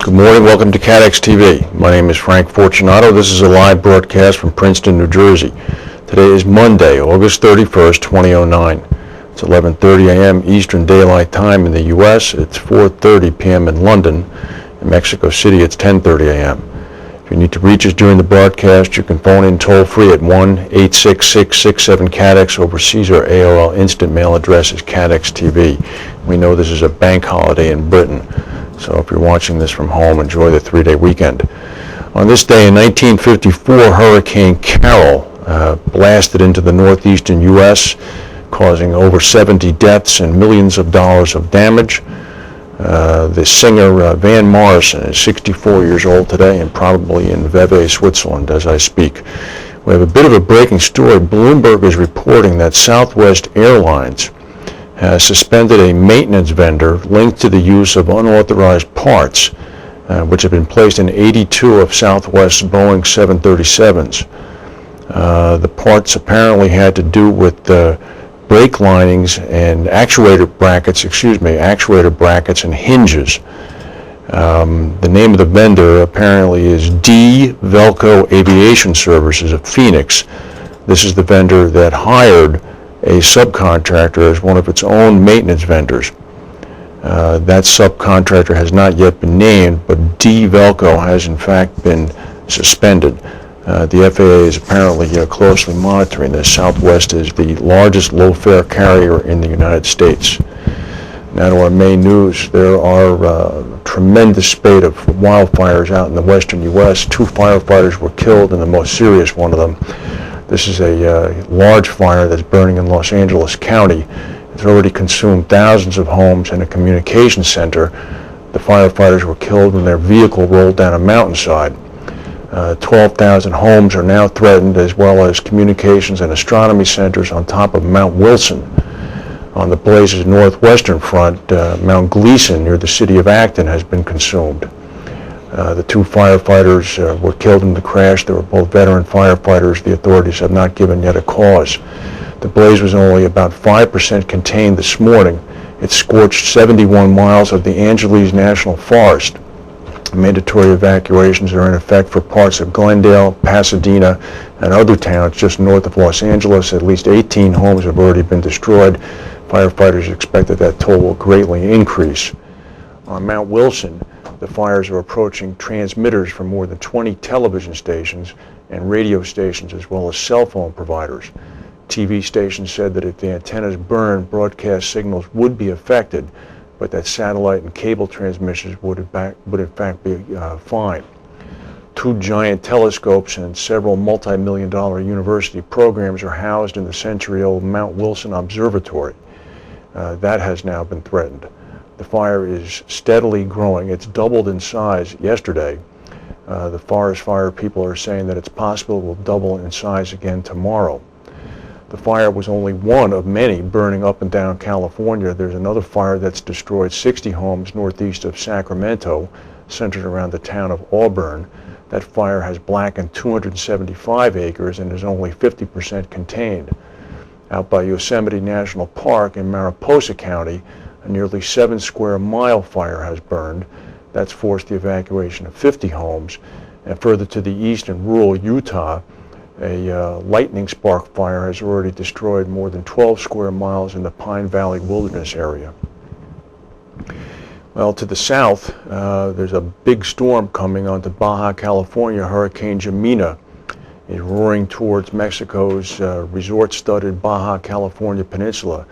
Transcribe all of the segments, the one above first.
Good morning, welcome to CATEX-TV. My name is Frank Fortunato. This is a live broadcast from Princeton, New Jersey. Today is Monday, August 31st, 2009. It's 11:30 a.m. Eastern Daylight Time in the U.S. It's 4:30 p.m. in London. In Mexico City, it's 10:30 a.m. If you need to reach us during the broadcast, you can phone in toll-free at 1-866-67-CATEX. Overseas, our AOL instant mail address is CATEX-TV. We know this is a bank holiday in Britain, so if you're watching this from home, enjoy the three-day weekend. On this day in 1954, Hurricane Carol blasted into the northeastern U.S., causing over 70 deaths and millions of dollars of damage. The singer Van Morrison is 64 years old today and probably in Vevey, Switzerland as I speak. We have a bit of a breaking story. Bloomberg is reporting that Southwest Airlines has suspended a maintenance vendor linked to the use of unauthorized parts, which have been placed in 82 of Southwest's Boeing 737s. The parts apparently had to do with brake linings and actuator brackets and hinges. The name of the vendor apparently is Velco Aviation Services of Phoenix. This is the vendor that hired a subcontractor as one of its own maintenance vendors. That subcontractor has not yet been named, but Velco has in fact been suspended. The FAA is apparently closely monitoring this. Southwest is the largest low-fare carrier in the United States. Now to our main news. There are a tremendous spate of wildfires out in the western U.S. 2 firefighters were killed, and the most serious one of them. This is a large fire that's burning in Los Angeles County. It's already consumed thousands of homes and a communications center. The firefighters were killed when their vehicle rolled down a mountainside. 12,000 homes are now threatened, as well as communications and astronomy centers on top of Mount Wilson. On the blaze's northwestern front, Mount Gleason near the city of Acton has been consumed. The 2 firefighters were killed in the crash. They were both veteran firefighters. The authorities have not given yet a cause. The blaze was only about 5% contained this morning. It scorched 71 miles of the Angeles National Forest. Mandatory evacuations are in effect for parts of Glendale, Pasadena, and other towns just north of Los Angeles. At least 18 homes have already been destroyed. Firefighters expect that toll will greatly increase. On Mount Wilson, the fires are approaching transmitters from more than 20 television stations and radio stations, as well as cell phone providers. TV stations said that if the antennas burned, broadcast signals would be affected, but that satellite and cable transmissions would in fact be fine. 2 giant telescopes and several multi-million-dollar university programs are housed in the century-old Mount Wilson Observatory. That has now been threatened. The fire is steadily growing. It's doubled in size yesterday. The forest fire people are saying that it's possible it will double in size again tomorrow. The fire was only one of many burning up and down California. There's another fire that's destroyed 60 homes northeast of Sacramento, centered around the town of Auburn. That fire has blackened 275 acres and is only 50% contained. Out by Yosemite National Park in Mariposa County, a nearly 7 square mile fire has burned. That's forced the evacuation of 50 homes. And further to the east in rural Utah, a lightning spark fire has already destroyed more than 12 square miles in the Pine Valley Wilderness area. Well, to the south, there's a big storm coming onto Baja California. Hurricane Jimena is roaring towards Mexico's resort-studded Baja California Peninsula.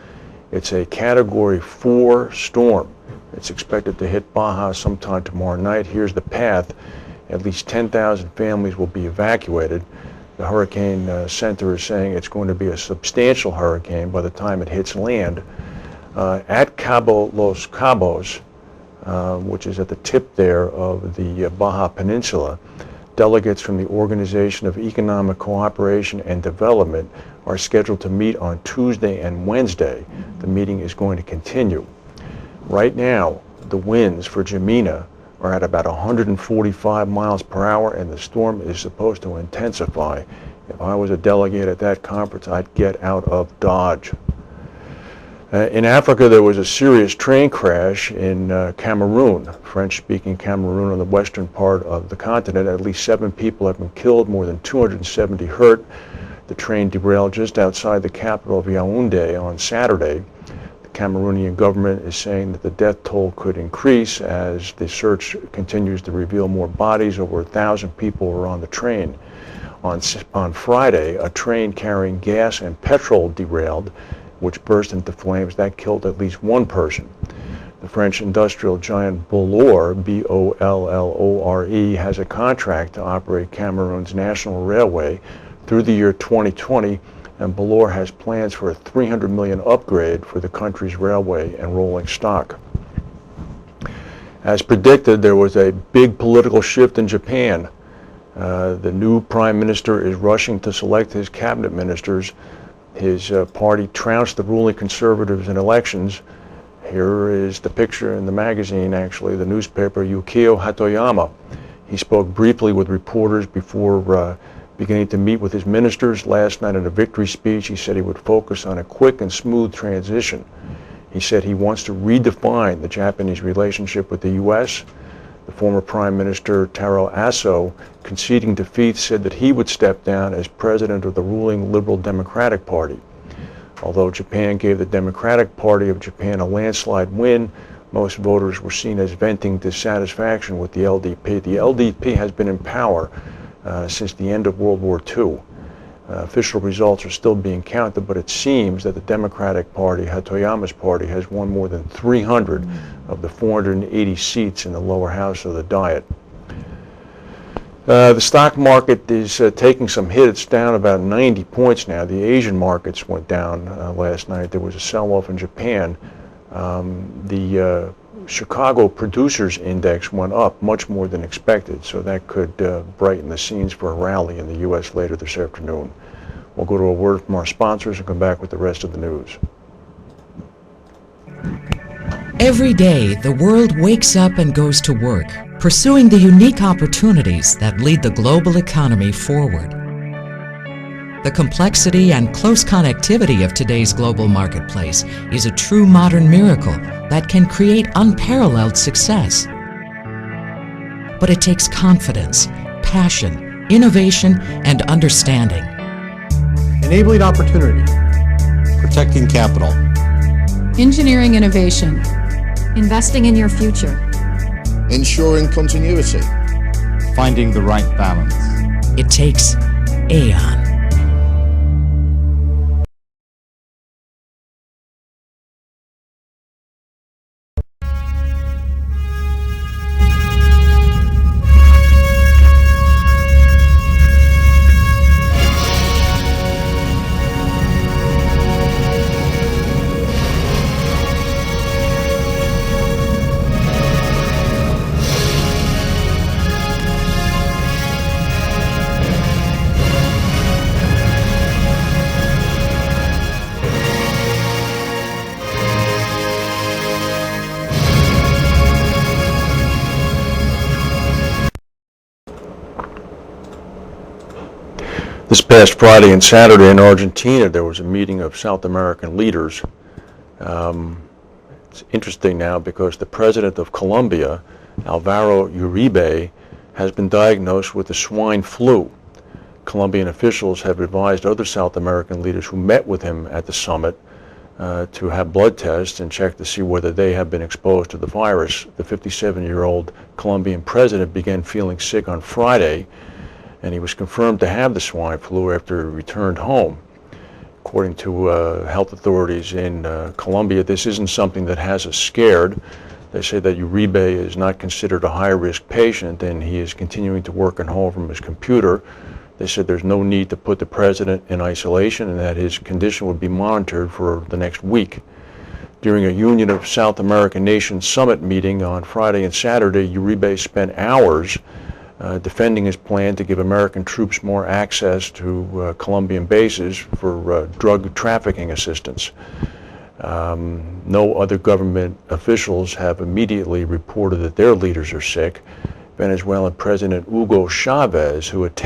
It's a Category 4 storm. It's expected to hit Baja sometime tomorrow night. Here's the path. At least 10,000 families will be evacuated. The Hurricane Center is saying it's going to be a substantial hurricane by the time it hits land. At Cabo Los Cabos, which is at the tip there of the Baja Peninsula, delegates from the Organization of Economic Cooperation and Development are scheduled to meet on Tuesday and Wednesday. The meeting is going to continue. Right now, the winds for Jimena are at about 145 miles per hour, and the storm is supposed to intensify. If I was a delegate at that conference, I'd get out of Dodge. In Africa, there was a serious train crash in Cameroon, French-speaking Cameroon on the western part of the continent. At least 7 people have been killed, more than 270 hurt. The train derailed just outside the capital of Yaoundé on Saturday. The Cameroonian government is saying that the death toll could increase as the search continues to reveal more bodies. Over 1,000 people were on the train. On Friday, a train carrying gas and petrol derailed, which burst into flames. That killed at least 1 person. The French industrial giant Bolloré, B-O-L-L-O-R-E, has a contract to operate Cameroon's national railway through the year 2020, and Bolloré has plans for a $300 million upgrade for the country's railway and rolling stock. As predicted, there was a big political shift in Japan. The new prime minister is rushing to select his cabinet ministers. His party trounced the ruling conservatives in elections. Here is the picture in the magazine, actually, the newspaper, Yukio Hatoyama. He spoke briefly with reporters before beginning to meet with his ministers. Last night in a victory speech, he said he would focus on a quick and smooth transition. He said he wants to redefine the Japanese relationship with the U.S. The former Prime Minister Taro Aso, conceding defeat, said that he would step down as president of the ruling Liberal Democratic Party. Although Japan gave the Democratic Party of Japan a landslide win, most voters were seen as venting dissatisfaction with the LDP. The LDP has been in power since the end of World War II. Official results are still being counted, but it seems that the Democratic Party, Hatoyama's party, has won more than 300 of the 480 seats in the lower house of the Diet. The stock market is taking some hit. It's down about 90 points now. The Asian markets went down last night. There was a sell-off in Japan. The Chicago Producers Index went up much more than expected, so that could brighten the scenes for a rally in the U.S. later this afternoon. We'll go to a word from our sponsors and come back with the rest of the news. Every day, the world wakes up and goes to work, pursuing the unique opportunities that lead the global economy forward. The complexity and close connectivity of today's global marketplace is a true modern miracle that can create unparalleled success. But it takes confidence, passion, innovation, and understanding. Enabling opportunity. Protecting capital. Engineering innovation. Investing in your future. Ensuring continuity. Finding the right balance. It takes Aon. This past Friday and Saturday in Argentina, there was a meeting of South American leaders. It's interesting now because the president of Colombia, Alvaro Uribe, has been diagnosed with the swine flu. Colombian officials have advised other South American leaders who met with him at the summit to have blood tests and check to see whether they have been exposed to the virus. The 57-year-old Colombian president began feeling sick on Friday, and he was confirmed to have the swine flu after he returned home. According to health authorities in Colombia, this isn't something that has us scared. They say that Uribe is not considered a high-risk patient, and he is continuing to work at home from his computer. They said there's no need to put the president in isolation and that his condition would be monitored for the next week. During a Union of South American Nations summit meeting on Friday and Saturday, Uribe spent hours defending his plan to give American troops more access to Colombian bases for drug trafficking assistance. No other government officials have immediately reported that their leaders are sick. Venezuelan President Hugo Chavez, who attended